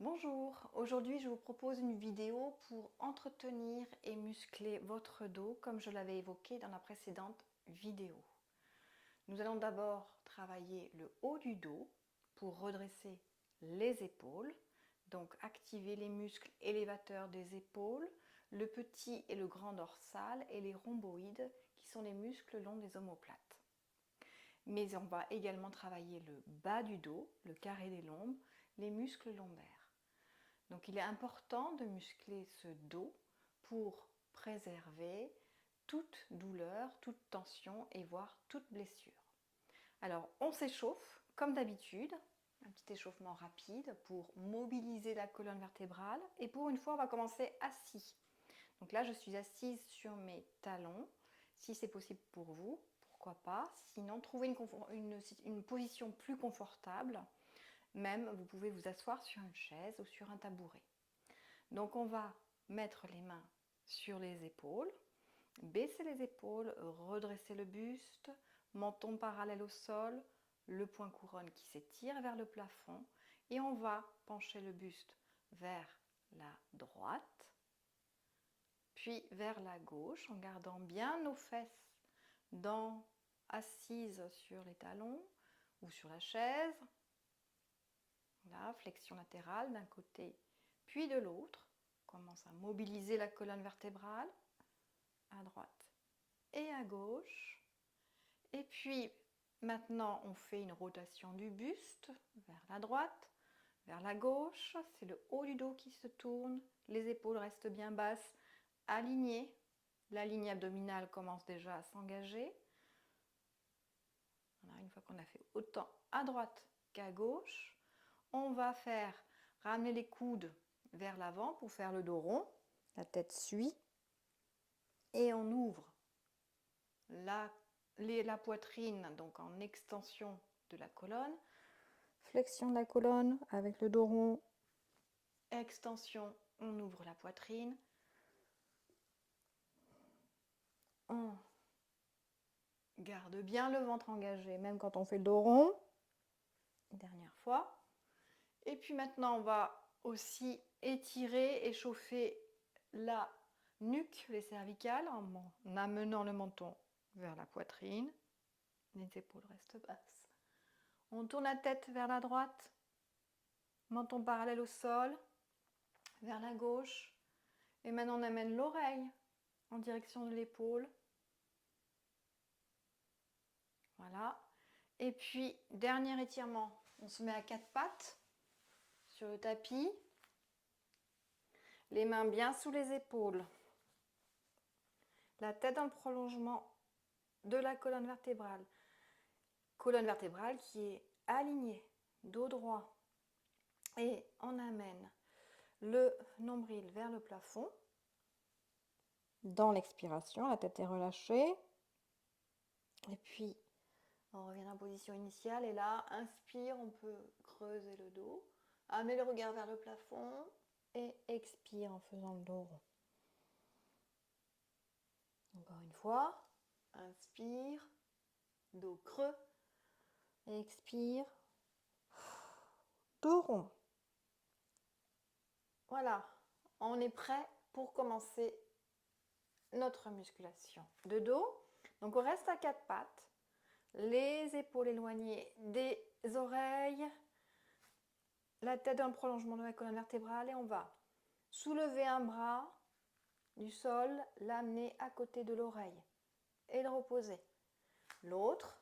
Bonjour, aujourd'hui je vous propose une vidéo pour entretenir et muscler votre dos comme je l'avais évoqué dans la précédente vidéo. Nous allons d'abord travailler le haut du dos pour redresser les épaules, donc activer les muscles élévateurs des épaules, le petit et le grand dorsal et les rhomboïdes qui sont les muscles longs des omoplates. Mais on va également travailler le bas du dos, le carré des lombes, les muscles lombaires. Donc il est important de muscler ce dos pour préserver toute douleur, toute tension et voire toute blessure. Alors on s'échauffe comme d'habitude, un petit échauffement rapide pour mobiliser la colonne vertébrale et pour une fois on va commencer assis. Donc là je suis assise sur mes talons, si c'est possible pour vous, pourquoi pas. Sinon trouvez une position plus confortable. Même, vous pouvez vous asseoir sur une chaise ou sur un tabouret. Donc on va mettre les mains sur les épaules, baisser les épaules, redresser le buste, menton parallèle au sol, le point couronne qui s'étire vers le plafond et on va pencher le buste vers la droite, puis vers la gauche en gardant bien nos fesses assises sur les talons ou sur la chaise. Voilà, flexion latérale d'un côté puis de l'autre. On commence à mobiliser la colonne vertébrale à droite et à gauche. Et puis maintenant on fait une rotation du buste vers la droite, vers la gauche. C'est le haut du dos qui se tourne. Les épaules restent bien basses, alignées. La ligne abdominale commence déjà à s'engager. Voilà, une fois qu'on a fait autant à droite qu'à gauche, on va faire ramener les coudes vers l'avant pour faire le dos rond. La tête suit et on ouvre la poitrine, donc en extension de la colonne. Flexion de la colonne avec le dos rond. Extension, on ouvre la poitrine. On garde bien le ventre engagé, même quand on fait le dos rond. Dernière fois. Et puis maintenant, on va aussi étirer, échauffer la nuque, les cervicales, en amenant le menton vers la poitrine. Les épaules restent basses. On tourne la tête vers la droite, menton parallèle au sol, vers la gauche. Et maintenant, on amène l'oreille en direction de l'épaule. Voilà. Et puis, dernier étirement, on se met à quatre pattes sur le tapis. Les mains bien sous les épaules. La tête dans le prolongement de la colonne vertébrale. Colonne vertébrale qui est alignée, dos droit. Et on amène le nombril vers le plafond. Dans l'expiration, la tête est relâchée. Et puis, on revient en position initiale. Et là, inspire, on peut creuser le dos. Amener le regard vers le plafond. Et expire en faisant le dos rond. Encore une fois, inspire, dos creux. Expire, dos rond. Voilà, on est prêt pour commencer notre musculation de dos. Donc on reste à quatre pattes, les épaules éloignées des oreilles, la tête dans le prolongement de la colonne vertébrale et on va soulever un bras du sol, l'amener à côté de l'oreille et le reposer. L'autre.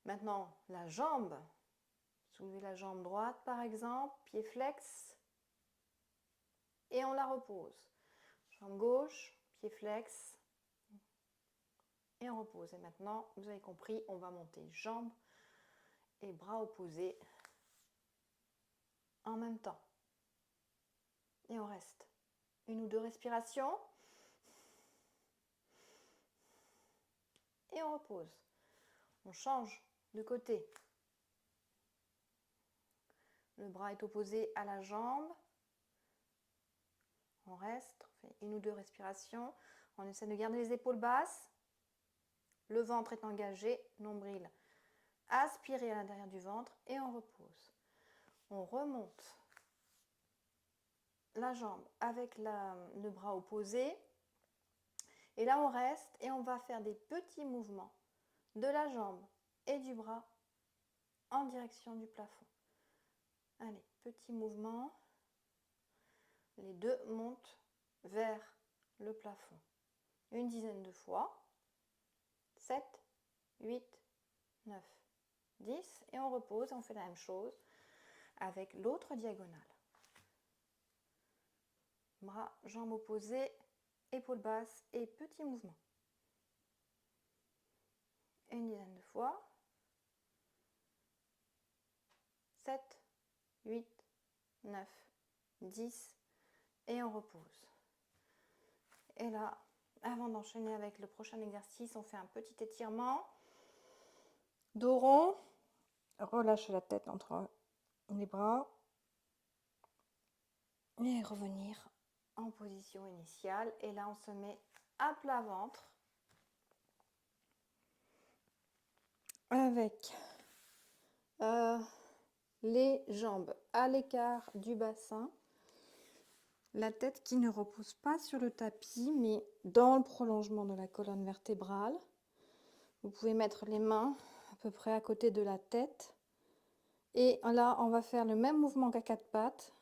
Maintenant, la jambe. Soulevez la jambe droite par exemple, pied flex et on la repose. Jambe gauche, pied flex et on repose. Et maintenant, vous avez compris, on va monter jambes et bras opposés en même temps. Et on reste une ou deux respirations. Et on repose. On change de côté. Le bras est opposé à la jambe. On reste, on fait une ou deux respirations. On essaie de garder les épaules basses. Le ventre est engagé, nombril aspiré à l'intérieur du ventre et on repose. On remonte la jambe avec le bras opposé. Et là, on reste et on va faire des petits mouvements de la jambe et du bras en direction du plafond. Allez, petit mouvement. Les deux montent vers le plafond. Une dizaine de fois. 7, 8, 9, 10. Et on repose, on fait la même chose avec l'autre diagonale. Bras, jambes opposées, épaules basses et petit mouvement. Une dizaine de fois. 7, 8, 9, 10. Et on repose. Et là, avant d'enchaîner avec le prochain exercice, on fait un petit étirement. Dos rond. Relâchez la tête entre les bras. Et revenir en position initiale. Et là, on se met à plat ventre. Avec les jambes à l'écart du bassin. La tête qui ne repose pas sur le tapis, mais dans le prolongement de la colonne vertébrale. Vous pouvez mettre les mains à peu près à côté de la tête. Et là, on va faire le même mouvement qu'à quatre pattes.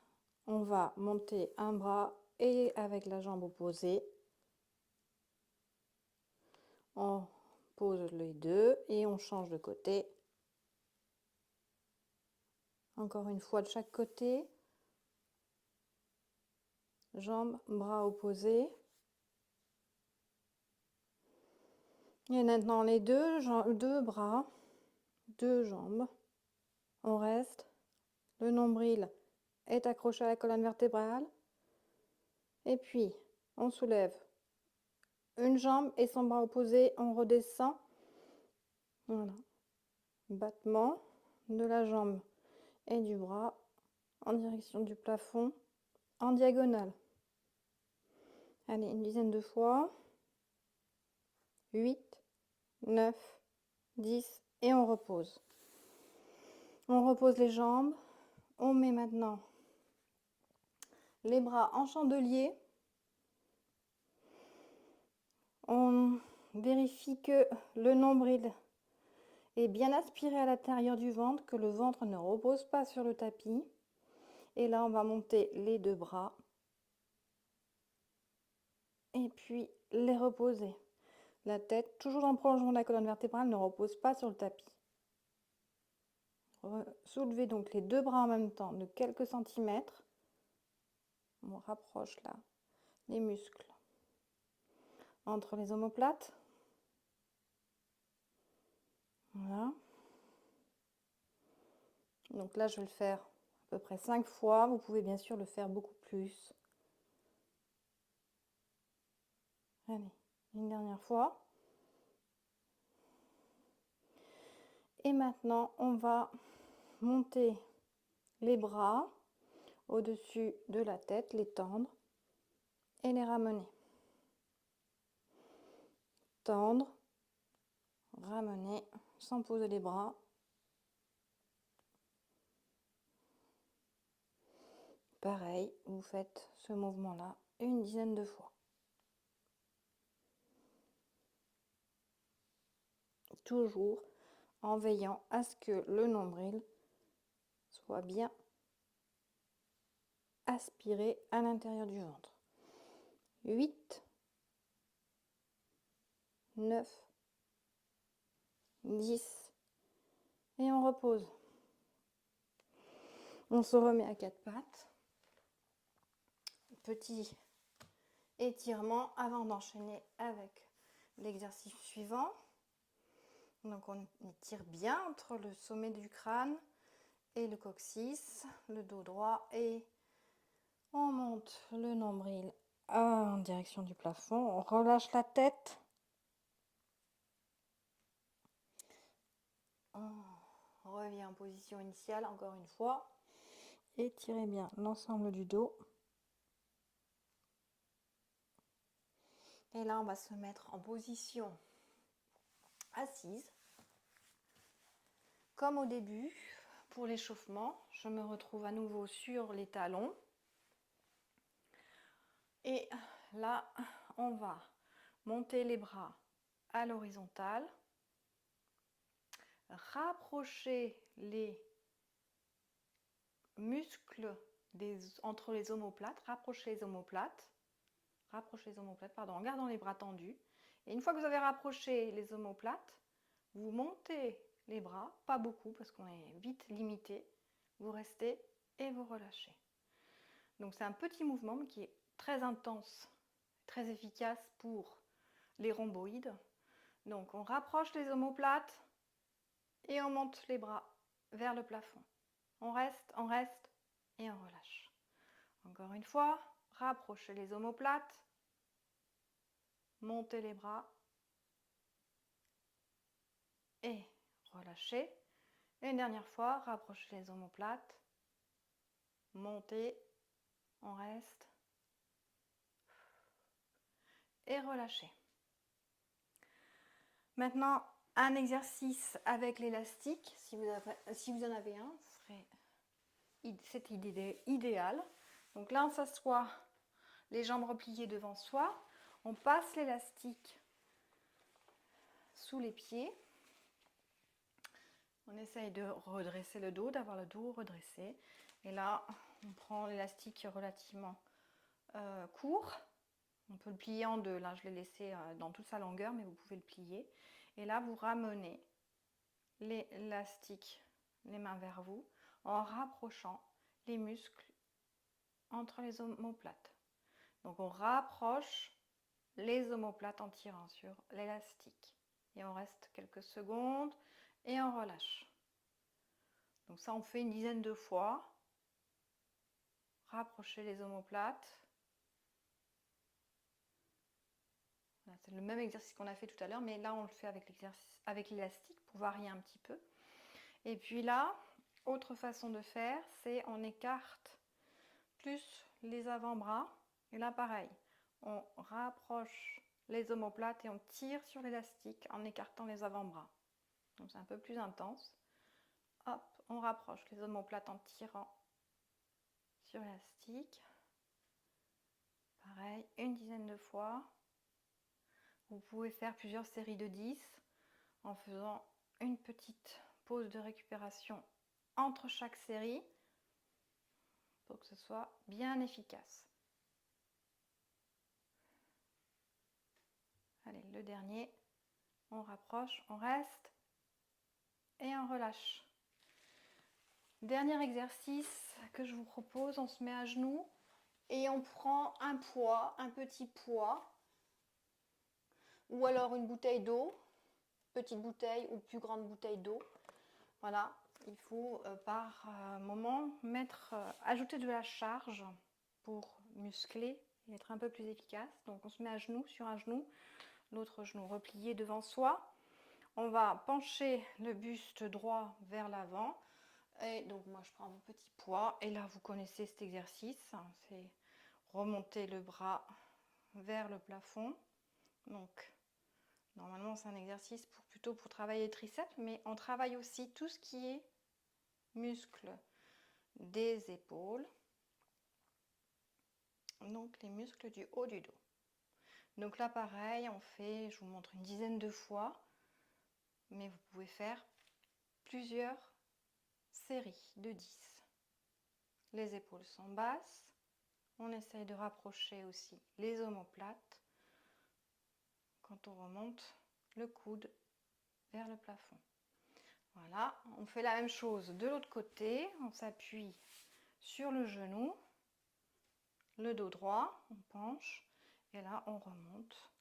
On va monter un bras et avec la jambe opposée, on pose les deux et on change de côté. Encore une fois de chaque côté. Jambes, bras opposés. Et maintenant les deux bras, deux jambes. On reste. Le nombril est accroché à la colonne vertébrale. Et puis, on soulève une jambe et son bras opposé. On redescend. Voilà. Battement de la jambe et du bras en direction du plafond en diagonale. Allez, une dizaine de fois. 8, 9, 10 et on repose. On repose les jambes. On met maintenant les bras en chandelier. On vérifie que le nombril est bien aspiré à l'intérieur du ventre, que le ventre ne repose pas sur le tapis. Et là, on va monter les deux bras. Et puis les reposer. La tête, toujours dans le prolongement de la colonne vertébrale, ne repose pas sur le tapis. Soulevez donc les deux bras en même temps de quelques centimètres. On rapproche là les muscles entre les omoplates. Voilà. Donc là, je vais le faire à peu près 5 fois. Vous pouvez bien sûr le faire beaucoup plus. Allez, une dernière fois. Et maintenant, on va monter les bras au-dessus de la tête, les tendre et les ramener. Tendre, ramener sans poser les bras. Pareil, vous faites ce mouvement-là une dizaine de fois. Toujours en veillant à ce que le nombril soit bien aspiré à l'intérieur du ventre. 8, 9, 10 et on repose. On se remet à quatre pattes. Petit étirement avant d'enchaîner avec l'exercice suivant. Donc on étire bien entre le sommet du crâne et le coccyx, le dos droit, et on monte le nombril en direction du plafond. On relâche la tête. On revient en position initiale encore une fois. Étirez bien l'ensemble du dos. Et là, on va se mettre en position assise. Comme au début, pour l'échauffement, je me retrouve à nouveau sur les talons. Et là, on va monter les bras à l'horizontale, rapprocher les muscles entre les omoplates, rapprocher les omoplates, en gardant les bras tendus. Et une fois que vous avez rapproché les omoplates, vous montez les bras, pas beaucoup parce qu'on est vite limité, vous restez et vous relâchez. Donc c'est un petit mouvement qui est très intense, très efficace pour les rhomboïdes. Donc on rapproche les omoplates et on monte les bras vers le plafond. On reste et on relâche. Encore une fois, rapprochez les omoplates, montez les bras et relâchez. Et une dernière fois, rapprochez les omoplates, montez, on reste et relâchez. Maintenant, un exercice avec l'élastique, si vous en avez un, c'est idéal. Donc là, on s'assoit, les jambes repliées devant soi, on passe l'élastique sous les pieds. On essaye de redresser le dos, d'avoir le dos redressé. Et là, on prend l'élastique relativement court. On peut le plier en deux. Là, je l'ai laissé dans toute sa longueur, mais vous pouvez le plier. Et là, vous ramenez l'élastique, les mains vers vous, en rapprochant les muscles entre les omoplates. Donc, on rapproche les omoplates en tirant sur l'élastique. Et on reste quelques secondes et on relâche. Donc ça, on fait une dizaine de fois. Rapprochez les omoplates. C'est le même exercice qu'on a fait tout à l'heure, mais là, on le fait avec l'élastique pour varier un petit peu. Et puis là, autre façon de faire, c'est on écarte plus les avant-bras. Et là, pareil, on rapproche les omoplates et on tire sur l'élastique en écartant les avant-bras. Donc c'est un peu plus intense. Hop, on rapproche les omoplates en tirant sur l'élastique. Pareil, une dizaine de fois. Vous pouvez faire plusieurs séries de 10 en faisant une petite pause de récupération entre chaque série pour que ce soit bien efficace. Allez, le dernier, on rapproche, on reste et on relâche. Dernier exercice que je vous propose, on se met à genoux et on prend un poids, un petit poids, ou alors une bouteille d'eau, petite bouteille ou plus grande bouteille d'eau. Voilà, il faut par moment ajouter de la charge pour muscler et être un peu plus efficace. Donc on se met à genoux, sur un genou, l'autre genou replié devant soi. On va pencher le buste droit vers l'avant. Et donc moi je prends mon petit poids et là vous connaissez cet exercice, c'est remonter le bras vers le plafond. Donc normalement c'est un exercice plutôt pour travailler les triceps, mais on travaille aussi tout ce qui est muscles des épaules, donc les muscles du haut du dos. Donc là pareil, on fait, je vous montre une dizaine de fois, mais vous pouvez faire plusieurs séries de 10. Les épaules sont basses, on essaye de rapprocher aussi les omoplates quand on remonte le coude vers le plafond. Voilà, on fait la même chose de l'autre côté, on s'appuie sur le genou, le dos droit, on penche et là on remonte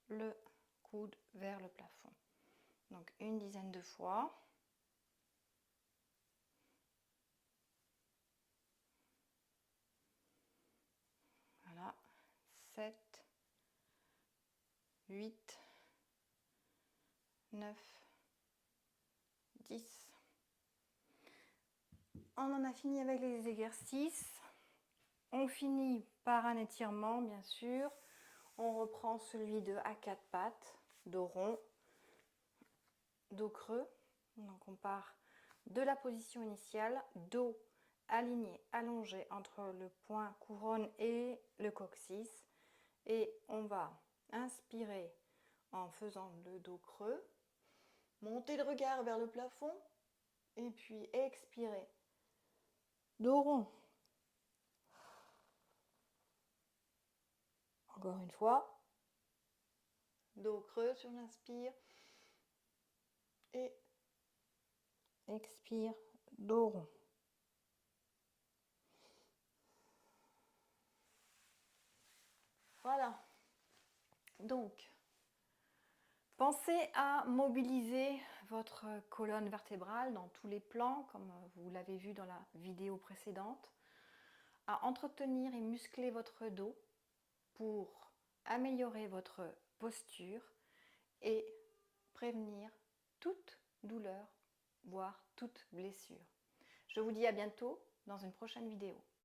le coude vers le plafond. Donc une dizaine de fois. Voilà, 7, 8, 9, 10. On en a fini avec les exercices. On finit par un étirement, bien sûr. On reprend celui de à quatre pattes, dos rond, dos creux. Donc on part de la position initiale, dos aligné, allongé entre le point couronne et le coccyx. Et on va inspirer en faisant le dos creux, monter le regard vers le plafond et puis expirer. Dos rond. Encore une fois. Dos creux sur l'inspire et expire, dos rond. Voilà. Donc, pensez à mobiliser votre colonne vertébrale dans tous les plans, comme vous l'avez vu dans la vidéo précédente, à entretenir et muscler votre dos pour améliorer votre posture et prévenir toute douleur, voire toute blessure. Je vous dis à bientôt dans une prochaine vidéo.